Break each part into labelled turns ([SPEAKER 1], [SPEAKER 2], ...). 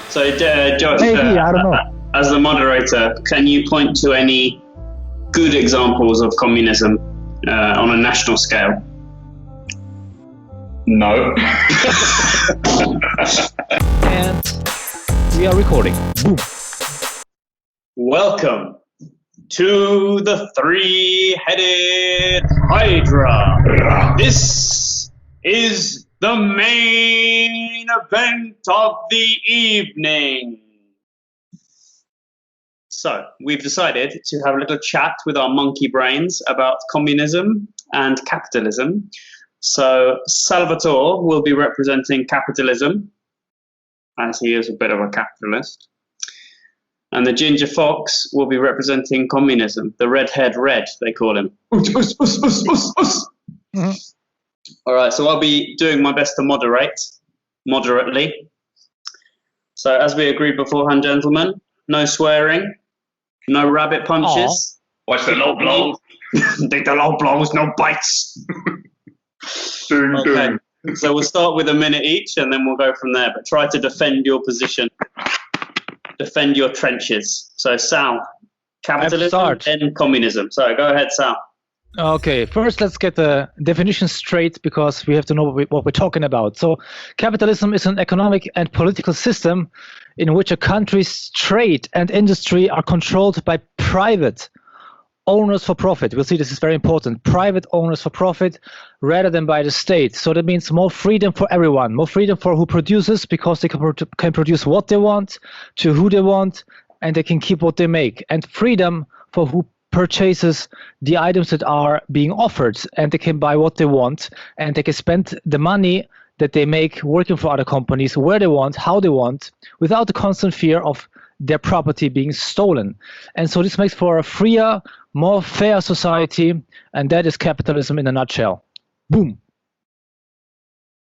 [SPEAKER 1] So, Josh,
[SPEAKER 2] Maybe, I don't know.
[SPEAKER 1] As the moderator, can you point to any good examples of communism on a national scale?
[SPEAKER 3] No.
[SPEAKER 2] And we are recording. Boom.
[SPEAKER 1] Welcome to the Three-Headed Hydra. This is the main event of the evening. So, we've decided to have a little chat with our monkey brains about communism and capitalism. So, Salvatore will be representing capitalism, as he is a bit of a capitalist. And the ginger fox will be representing communism, the redhead red, they call him.
[SPEAKER 2] Mm-hmm.
[SPEAKER 1] All right, so I'll be doing my best to moderate, moderately. So as we agreed beforehand, gentlemen, no swearing, no rabbit punches.
[SPEAKER 3] Watch the low blows.
[SPEAKER 1] Take the low blows, no bites. Okay, so we'll start with a minute each and then we'll go from there. But try to defend your position. Defend your trenches. So Sal, capitalism and communism. So go ahead, Sal.
[SPEAKER 2] Okay, first let's get the definition straight because we have to know what we're talking about. So capitalism is an economic and political system in which a country's trade and industry are controlled by private owners for profit. We'll see this is very important. Private owners for profit rather than by the state. So that means more freedom for everyone, more freedom for who produces because they can produce what they want, to who they want, and they can keep what they make. And freedom for who purchases the items that are being offered, and they can buy what they want, and they can spend the money that they make working for other companies where they want, how they want, without the constant fear of their property being stolen. And so this makes for a freer, more fair society, and that is capitalism in a nutshell. Boom.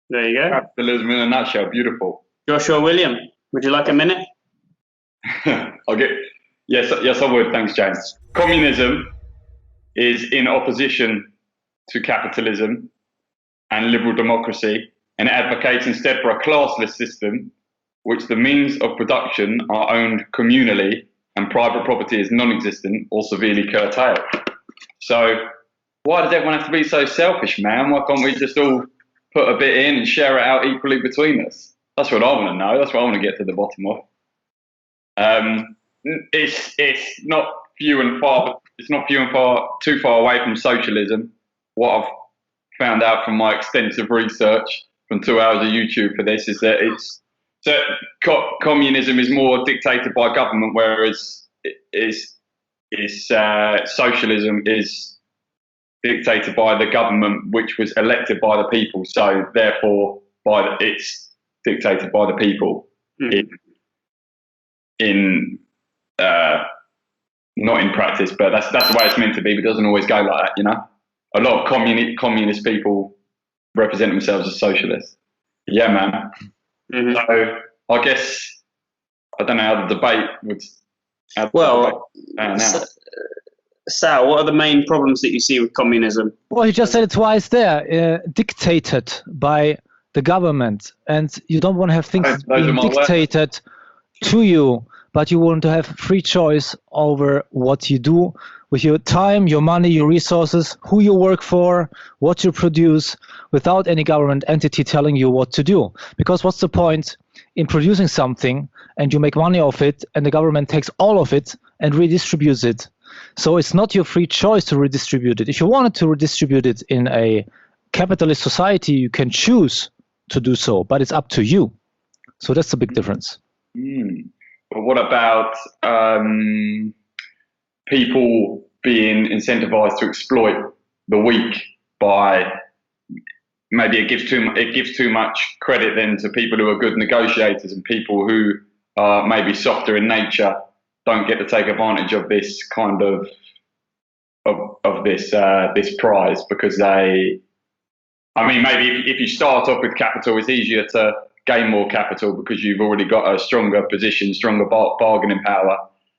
[SPEAKER 1] There you go.
[SPEAKER 3] Capitalism in a nutshell. Beautiful.
[SPEAKER 1] Joshua William, would you like a minute?
[SPEAKER 3] Yes, I would. Thanks, James. Communism is in opposition to capitalism and liberal democracy, and it advocates instead for a classless system, which the means of production are owned communally and private property is non-existent or severely curtailed. So why does everyone have to be so selfish, man? Why can't we just all put a bit in and share it out equally between us? That's what I want to know. That's what I want to get to the bottom of. It's not few and far too far away from socialism. What I've found out from my extensive research from 2 hours of YouTube for this is that communism is more dictated by government, whereas socialism is dictated by the government, which was elected by the people. So therefore, it's dictated by the people. Not in practice, but that's the way it's meant to be. But it doesn't always go like that, you know. A lot of communist people represent themselves as socialists. Yeah, man. Mm-hmm. So I guess I don't know how the debate would.
[SPEAKER 1] Sal, what are the main problems that you see with communism?
[SPEAKER 2] Well, you just said it twice there. Dictated by the government, and you don't want to have things being dictated to you, but you want to have free choice over what you do with your time, your money, your resources, who you work for, what you produce, without any government entity telling you what to do. Because what's the point in producing something and you make money off it and the government takes all of it and redistributes it? So it's not your free choice to redistribute it. If you wanted to redistribute it in a capitalist society, you can choose to do so, but it's up to you. So that's the big difference.
[SPEAKER 3] But what about people being incentivized to exploit the weak by maybe it gives too much credit then to people who are good negotiators, and people who are maybe softer in nature don't get to take advantage of this kind of this prize because maybe if you start off with capital, it's easier to gain more capital because you've already got a stronger position, stronger bargaining power.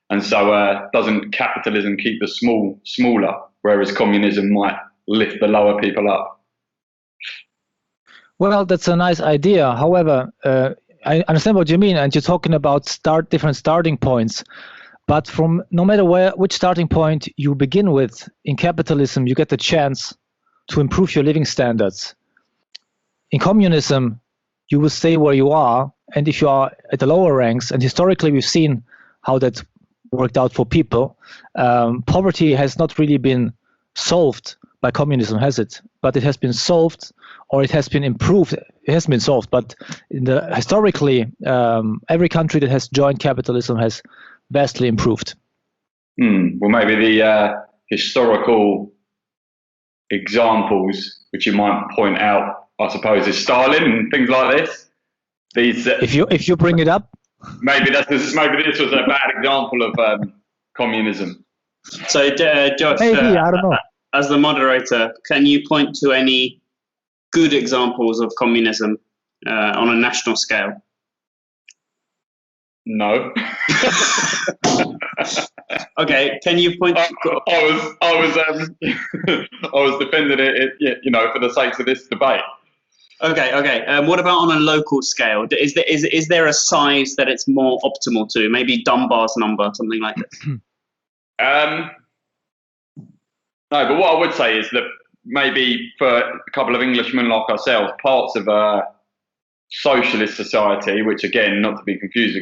[SPEAKER 3] And so doesn't capitalism keep the smaller, whereas communism might lift the lower people up?
[SPEAKER 2] Well, that's a nice idea. However, I understand what you mean, and you're talking about different starting points. But from no matter which starting point you begin with in capitalism, you get the chance to improve your living standards. In communism, you will stay where you are, and if you are at the lower ranks, and historically we've seen how that worked out for people, poverty has not really been solved by communism, has it? But it has been solved, or it has been improved. It has been solved, but historically, every country that has joined capitalism has vastly improved.
[SPEAKER 3] Well, maybe the historical examples which you might point out, I suppose, is Stalin and things like this. These,
[SPEAKER 2] if you bring it up,
[SPEAKER 3] maybe this was a bad example of communism.
[SPEAKER 1] So, Josh,
[SPEAKER 2] maybe, I don't know.
[SPEAKER 1] As the moderator, can you point to any good examples of communism on a national scale?
[SPEAKER 3] No.
[SPEAKER 1] Okay, can you point?
[SPEAKER 3] I was defending it, for the sake of this debate.
[SPEAKER 1] Okay. What about on a local scale? Is there a size that it's more optimal to? Maybe Dunbar's number, something like this.
[SPEAKER 3] No, but what I would say is that maybe for a couple of Englishmen like ourselves, parts of a socialist society, which again, not to be confused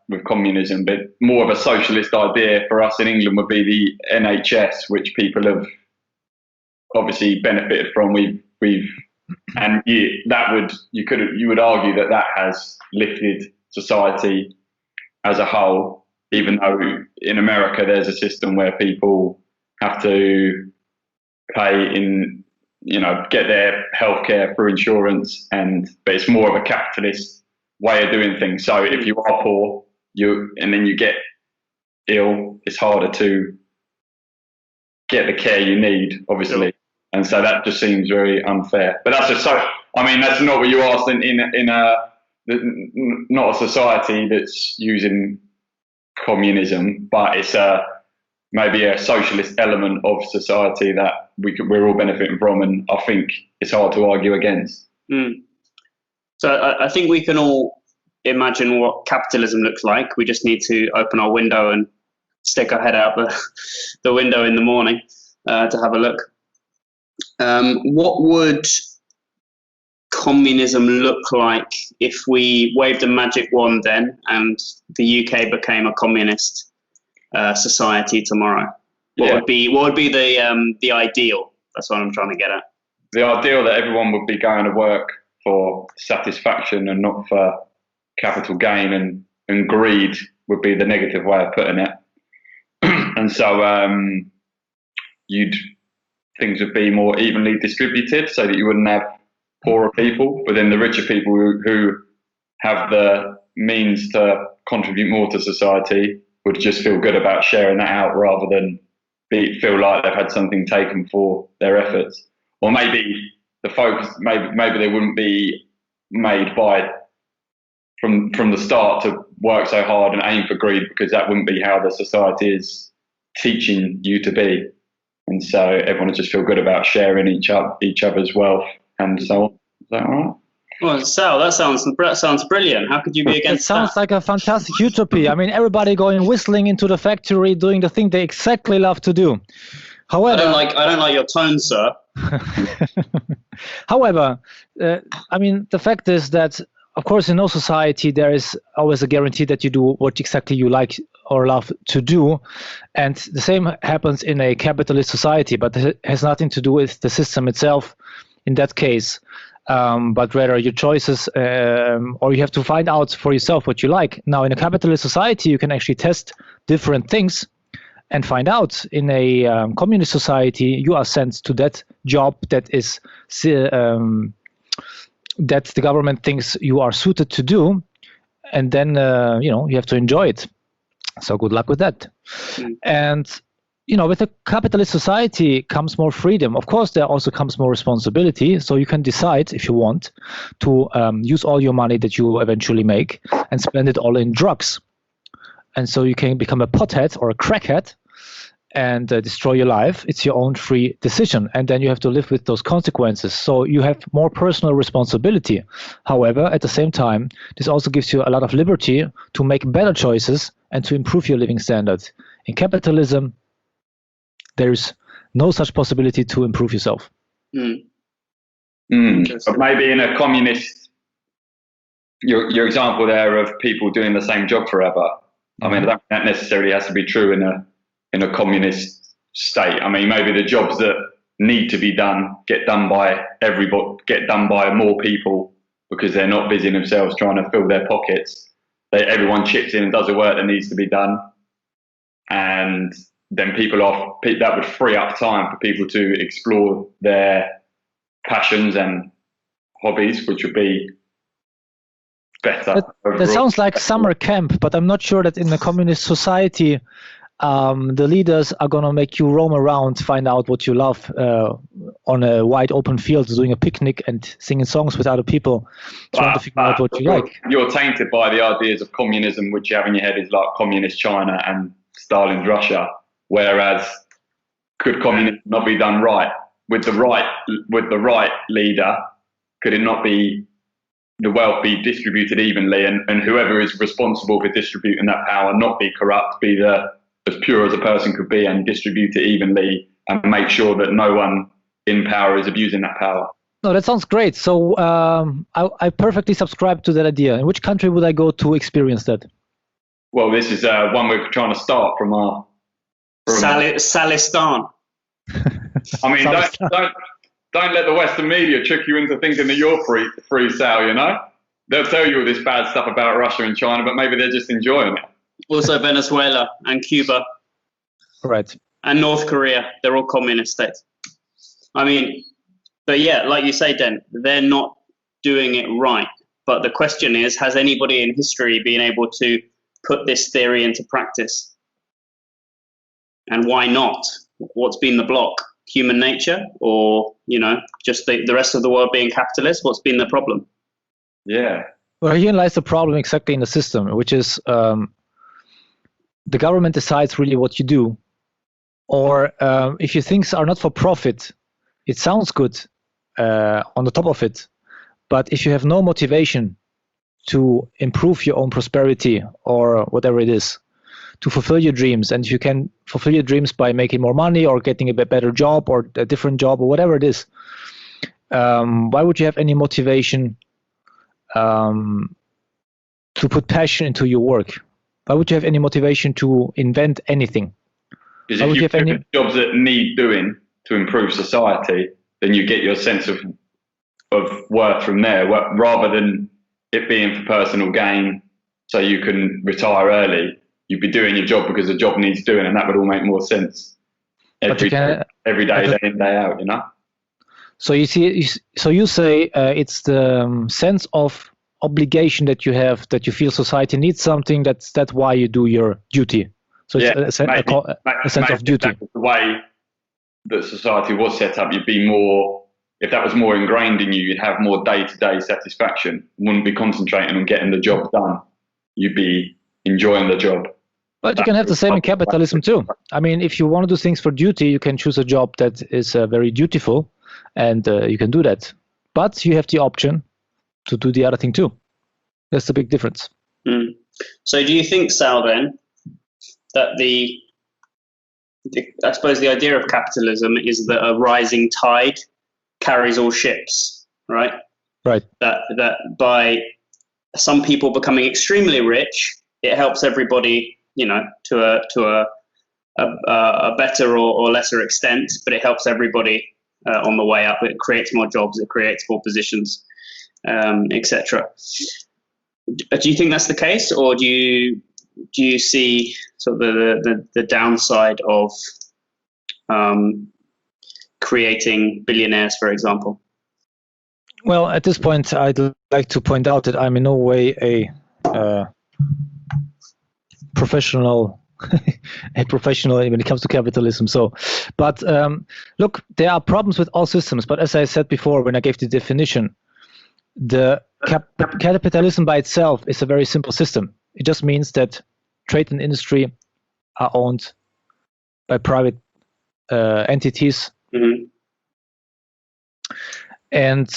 [SPEAKER 3] with communism, but more of a socialist idea for us in England would be the NHS, which people have obviously benefited from. You would argue that has lifted society as a whole, even though in America there's a system where people have to pay get their healthcare through insurance, but it's more of a capitalist way of doing things. So if you are poor, and then you get ill, it's harder to get the care you need, obviously. And so that just seems very unfair. But that's that's not what you asked not a society that's using communism, but it's maybe a socialist element of society that we're all benefiting from, and I think it's hard to argue against.
[SPEAKER 1] So I think we can all imagine what capitalism looks like. We just need to open our window and stick our head out the window in the morning to have a look. What would communism look like if we waved a magic wand then and the UK became a communist society tomorrow? What would be the ideal? That's what I'm trying to get at.
[SPEAKER 3] The ideal that everyone would be going to work for satisfaction and not for capital gain, and greed would be the negative way of putting it. And so things would be more evenly distributed so that you wouldn't have poorer people, but then the richer people who have the means to contribute more to society would just feel good about sharing that out rather than feel like they've had something taken for their efforts. Or maybe the focus, maybe they wouldn't be made from the start to work so hard and aim for greed, because that wouldn't be how the society is teaching you to be. And so everyone would just feel good about sharing each other's wealth and so on. Is that all right?
[SPEAKER 1] Well, Sal, that sounds brilliant. How could you be against that?
[SPEAKER 2] It sounds like a fantastic utopia. I mean, everybody going whistling into the factory, doing the thing they exactly love to do. However,
[SPEAKER 1] I don't like your tone, sir.
[SPEAKER 2] However, the fact is that, of course, in no society there is always a guarantee that you do what exactly you like or love to do, and the same happens in a capitalist society, but it has nothing to do with the system itself in that case, but rather your choices, or you have to find out for yourself what you like. Now, in a capitalist society, you can actually test different things and find out. In a communist society, you are sent to that job that is that the government thinks you are suited to do, and then you have to enjoy it. So good luck with that. And with a capitalist society comes more freedom. Of course, there also comes more responsibility. So you can decide, if you want, to use all your money that you eventually make and spend it all in drugs. And so you can become a pothead or a crackhead and destroy your life. It's your own free decision, and then you have to live with those consequences. So you have more personal responsibility. However, at the same time, this also gives you a lot of liberty to make better choices and to improve your living standards. In capitalism, there's no such possibility to improve yourself.
[SPEAKER 3] But maybe in a communist, your example there of people doing the same job forever, I mean, that necessarily has to be true in a communist state. I mean, maybe the jobs that need to be done get done by everybody, get done by more people because they're not busy themselves trying to fill their pockets. Everyone chips in and does the work that needs to be done, and then that would free up time for people to explore their passions and hobbies, which would be better.
[SPEAKER 2] That sounds like summer camp, but I'm not sure that in a communist society, the leaders are going to make you roam around, find out what you love on a wide open field, doing a picnic and singing songs with other people, trying to figure out what you like.
[SPEAKER 3] You're tainted by the ideas of communism, which you have in your head is like communist China and Stalin's Russia. Whereas, could communism not be done right with the right leader? Could it not be the wealth be distributed evenly, and whoever is responsible for distributing that power not be corrupt, be as pure as a person could be, and distribute it evenly and make sure that no one in power is abusing that power?
[SPEAKER 2] No, that sounds great. So I perfectly subscribe to that idea. In which country would I go to experience that?
[SPEAKER 3] Well, this is one we're trying to start from our...
[SPEAKER 1] Salistan.
[SPEAKER 3] I mean, don't let the Western media trick you into thinking that you're free sale, you know? They'll tell you all this bad stuff about Russia and China, but maybe they're just enjoying it.
[SPEAKER 1] Also Venezuela and Cuba.
[SPEAKER 2] Right.
[SPEAKER 1] And North Korea. They're all communist states. I mean, but yeah, like you say, Den, they're not doing it right. But the question is, has anybody in history been able to put this theory into practice? And why not? What's been the block? Human nature, or just the rest of the world being capitalist? What's been the problem?
[SPEAKER 3] Yeah.
[SPEAKER 2] Well, here lies the problem exactly in the system, which is the government decides really what you do. Or if your things are not for profit, it sounds good on the top of it. But if you have no motivation to improve your own prosperity or whatever it is, to fulfill your dreams, and if you can fulfill your dreams by making more money or getting a better job or a different job or whatever it is, why would you have any motivation to put passion into your work? Why would you have any motivation to invent anything?
[SPEAKER 3] Because if you have any jobs that need doing to improve society, then you get your sense of worth from there, rather than it being for personal gain so you can retire early. You'd be doing your job because the job needs doing, and that would all make more sense every day, day in, day out, you know?
[SPEAKER 2] So you say it's the sense of obligation that you have, that you feel society needs something, that's why you do your duty. So it's a sense of duty.
[SPEAKER 3] The way that society was set up, you'd be more, if that was more ingrained in you, you'd have more day-to-day satisfaction. You wouldn't be concentrating on getting the job done. You'd be enjoying the job.
[SPEAKER 2] But you can have the same in capitalism too. I mean, if you want to do things for duty, you can choose a job that is very dutiful, and you can do that. But you have the option to do the other thing too. That's the big difference.
[SPEAKER 1] So do you think, Sal, then, that I suppose the idea of capitalism is that a rising tide carries all ships, right?
[SPEAKER 2] Right.
[SPEAKER 1] That by some people becoming extremely rich, it helps everybody, to a better or lesser extent, but it helps everybody on the way up. It creates more jobs, it creates more positions, etc. Do you think that's the case, or do you see sort of the downside of creating billionaires, for example?
[SPEAKER 2] Well, at this point, I'd like to point out that I'm in no way a professional when it comes to capitalism. But look, there are problems with all systems. But as I said before, when I gave the definition, the capitalism by itself is a very simple system. It just means that trade and industry are owned by private entities.
[SPEAKER 1] Mm-hmm.
[SPEAKER 2] And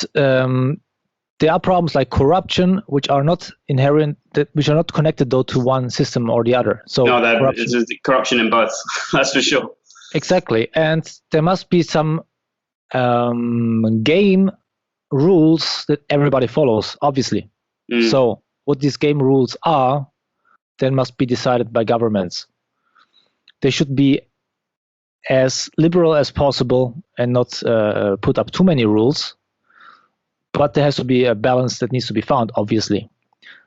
[SPEAKER 2] there are problems like corruption, which are not inherent, which are not connected though to one system or the other. So
[SPEAKER 1] no, there's corruption in both. That's for sure.
[SPEAKER 2] Exactly, and there must be some game rules that everybody follows, obviously. So what these game rules are, then must be decided by governments. They should be as liberal as possible and not put up too many rules. But there has to be a balance that needs to be found, obviously.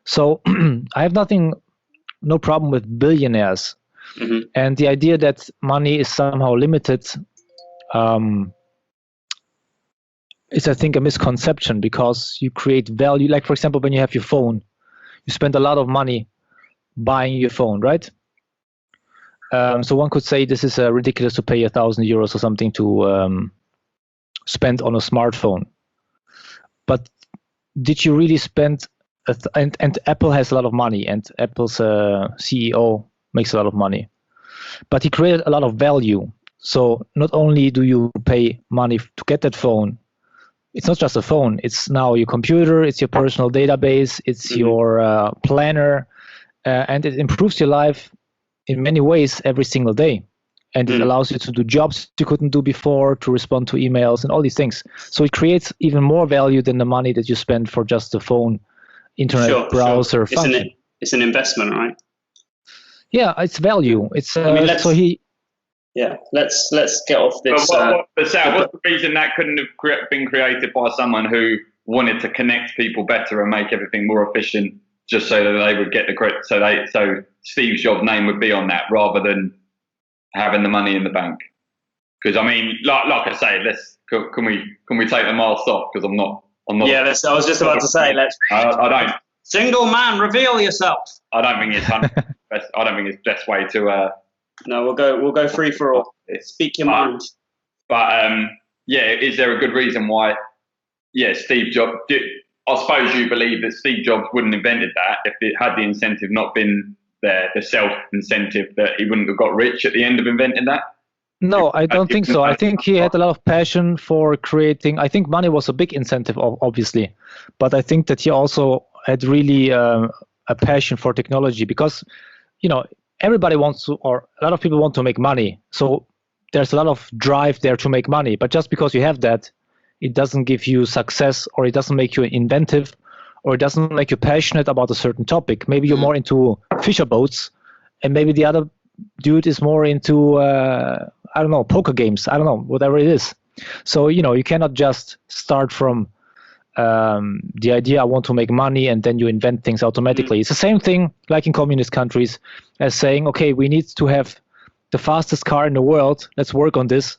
[SPEAKER 2] So I have no problem with billionaires.
[SPEAKER 1] Mm-hmm.
[SPEAKER 2] And the idea that money is somehow limited is, I think, a misconception, because you create value. Like, for example, when you have your phone, you spend a lot of money buying your phone, right? So one could say this is ridiculous to pay €1,000 or something to spend on a smartphone. But did you really spend? And Apple has a lot of money, and Apple's CEO makes a lot of money, but he created a lot of value. So not only do you pay money to get that phone, it's not just a phone. It's now your computer, it's your personal database, it's your planner, and it improves your life in many ways every single day. And it allows you to do jobs you couldn't do before, to respond to emails and all these things. So it creates even more value than the money that you spend for just the phone, internet browser function.
[SPEAKER 1] It's an investment, right?
[SPEAKER 2] Yeah, it's value. It's
[SPEAKER 1] let's get off this.
[SPEAKER 3] What's the reason that couldn't have been created by someone who wanted to connect people better and make everything more efficient, just so that they would get the credit? So Steve Jobs' name would be on that rather than having the money in the bank. Because I mean, like I say, can we take the mask off? Because I'm not.
[SPEAKER 1] Yeah, I was just about to say.
[SPEAKER 3] I don't.
[SPEAKER 1] Single man, reveal yourself.
[SPEAKER 3] I don't think it's best. I don't think it's best way to.
[SPEAKER 1] No, we'll go free for all. Speak your mind.
[SPEAKER 3] But is there a good reason why? Yeah, Steve Jobs. I suppose you believe that Steve Jobs wouldn't have invented that if it had the incentive not been there, the self-incentive, that he wouldn't have got rich at the end of inventing that?
[SPEAKER 2] No, I don't think so. I think he had a lot of passion for creating. I think money was a big incentive, obviously. But I think that he also had really a passion for technology, because, everybody wants to, or a lot of people want to make money. So there's a lot of drive there to make money. But just because you have that, it doesn't give you success, or it doesn't make you inventive, or it doesn't make you passionate about a certain topic. Maybe you're more into fisher boats, and maybe the other dude is more into, poker games. I don't know, whatever it is. So, you cannot just start from the idea, I want to make money, and then you invent things automatically. It's the same thing like in communist countries as saying, okay, we need to have the fastest car in the world. Let's work on this.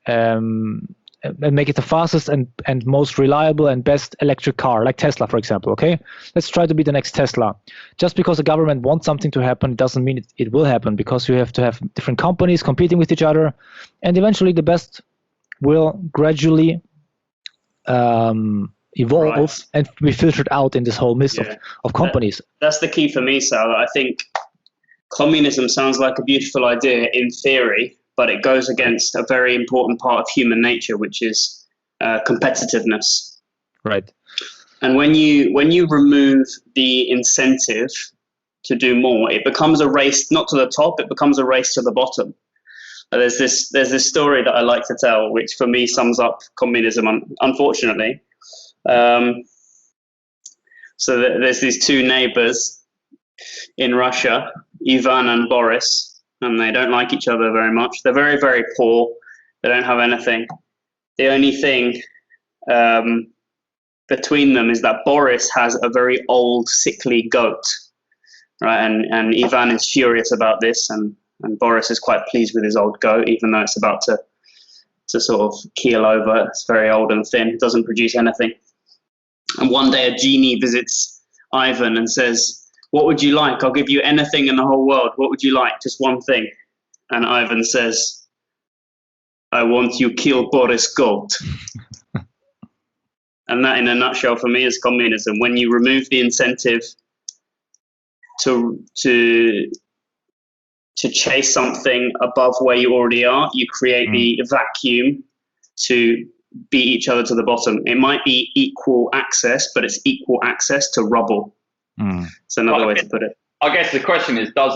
[SPEAKER 2] And make it the fastest and most reliable and best electric car, like Tesla, for example, okay? Let's try to be the next Tesla. Just because the government wants something to happen doesn't mean it will happen, because you have to have different companies competing with each other, and eventually the best will gradually evolve and be filtered out in this whole mist of companies.
[SPEAKER 1] That's the key for me, Sal. I think communism sounds like a beautiful idea in theory, but it goes against a very important part of human nature, which is competitiveness.
[SPEAKER 2] Right.
[SPEAKER 1] And when you remove the incentive to do more, it becomes a race not to the top; it becomes a race to the bottom. There's this story that I like to tell, which for me sums up communism, unfortunately. So there's these two neighbors in Russia, Ivan and Boris. And they don't like each other very much. They're very, very poor. They don't have anything. The only thing between them is that Boris has a very old, sickly goat, right? And Ivan is furious about this, and Boris is quite pleased with his old goat, even though it's about to sort of keel over. It's very old and thin. It doesn't produce anything. And one day a genie visits Ivan and says, "What would you like? I'll give you anything in the whole world. What would you like? Just one thing." And Ivan says, "I want you kill Boris goat." And that, in a nutshell, for me, is communism. When you remove the incentive to to chase something above where you already are, you create the vacuum to beat each other to the bottom. It might be equal access, but it's equal access to rubble. It's another way to put it.
[SPEAKER 3] I guess the question is, does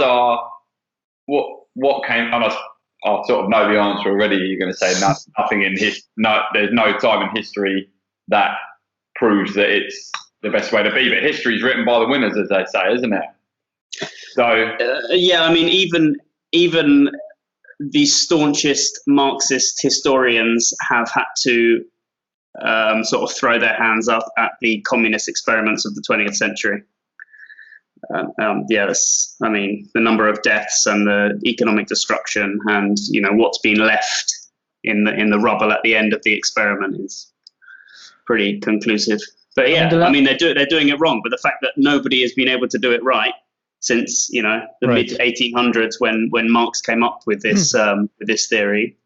[SPEAKER 3] what came, and I sort of know the answer already. You're going to say nothing in there's no time in history that proves that it's the best way to be. But history is written by the winners, as they say, isn't it? So
[SPEAKER 1] yeah, I mean, even the staunchest Marxist historians have had to sort of throw their hands up at the communist experiments of the 20th century. Yes, I mean, the number of deaths and the economic destruction, and what's been left in the rubble at the end of the experiment is pretty conclusive. But yeah, I mean, they're doing it wrong. But the fact that nobody has been able to do it right since the mid 1800s when Marx came up with this theory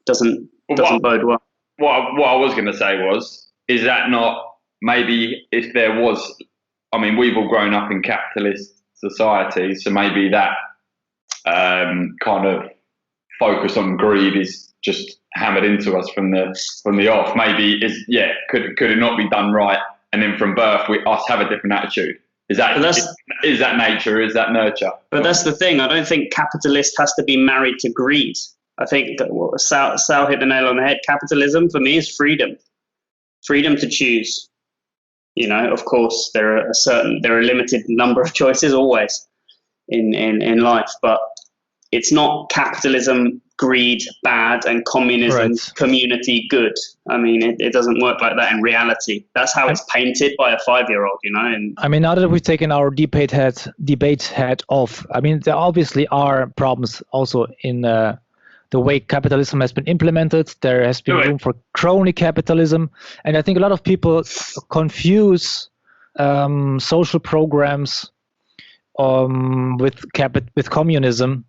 [SPEAKER 1] doesn't bode well.
[SPEAKER 3] What I was going to say is that not maybe if there was. I mean, we've all grown up in capitalist societies, so maybe that kind of focus on greed is just hammered into us from the off. Maybe could it not be done right? And then from birth, us have a different attitude. Is that nature? Is that nurture?
[SPEAKER 1] But that's the thing. I don't think capitalist has to be married to greed. I think that Sal hit the nail on the head. Capitalism for me is freedom to choose. Of course, there are a limited number of choices always in life, but it's not capitalism, greed, bad, and communism, community, good. I mean, it doesn't work like that in reality. That's how it's painted by a 5-year-old, And
[SPEAKER 2] I mean, now that we've taken our debate hat off, I mean, there obviously are problems also in the way capitalism has been implemented. There has been room for crony capitalism. And I think a lot of people confuse social programs with communism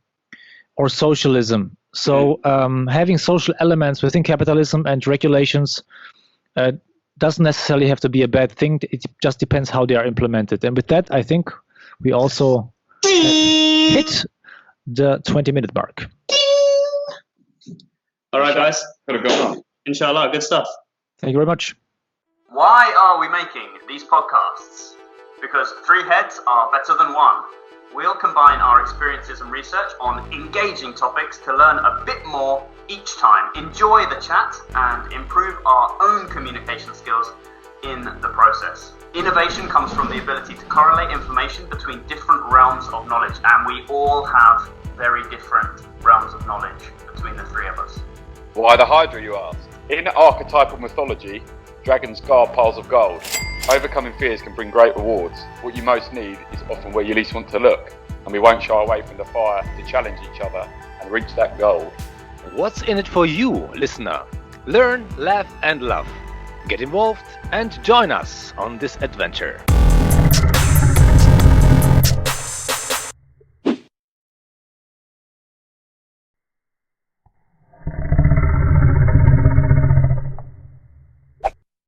[SPEAKER 2] or socialism. So having social elements within capitalism and regulations doesn't necessarily have to be a bad thing. It just depends how they are implemented. And with that, I think we also hit the 20-minute mark.
[SPEAKER 1] All right, guys.
[SPEAKER 3] Could have gone on.
[SPEAKER 1] Inshallah, good stuff.
[SPEAKER 2] Thank you very much.
[SPEAKER 1] Why are we making these podcasts? Because 3 heads are better than 1. We'll combine our experiences and research on engaging topics to learn a bit more each time, enjoy the chat, and improve our own communication skills in the process. Innovation comes from the ability to correlate information between different realms of knowledge, and we all have very different realms of knowledge between the 3 of us.
[SPEAKER 4] Why the Hydra, you ask? In archetypal mythology, dragons guard piles of gold. Overcoming fears can bring great rewards. What you most need is often where you least want to look, and we won't shy away from the fire to challenge each other and reach that goal.
[SPEAKER 5] What's in it for you, listener? Learn, laugh and love. Get involved and join us on this adventure.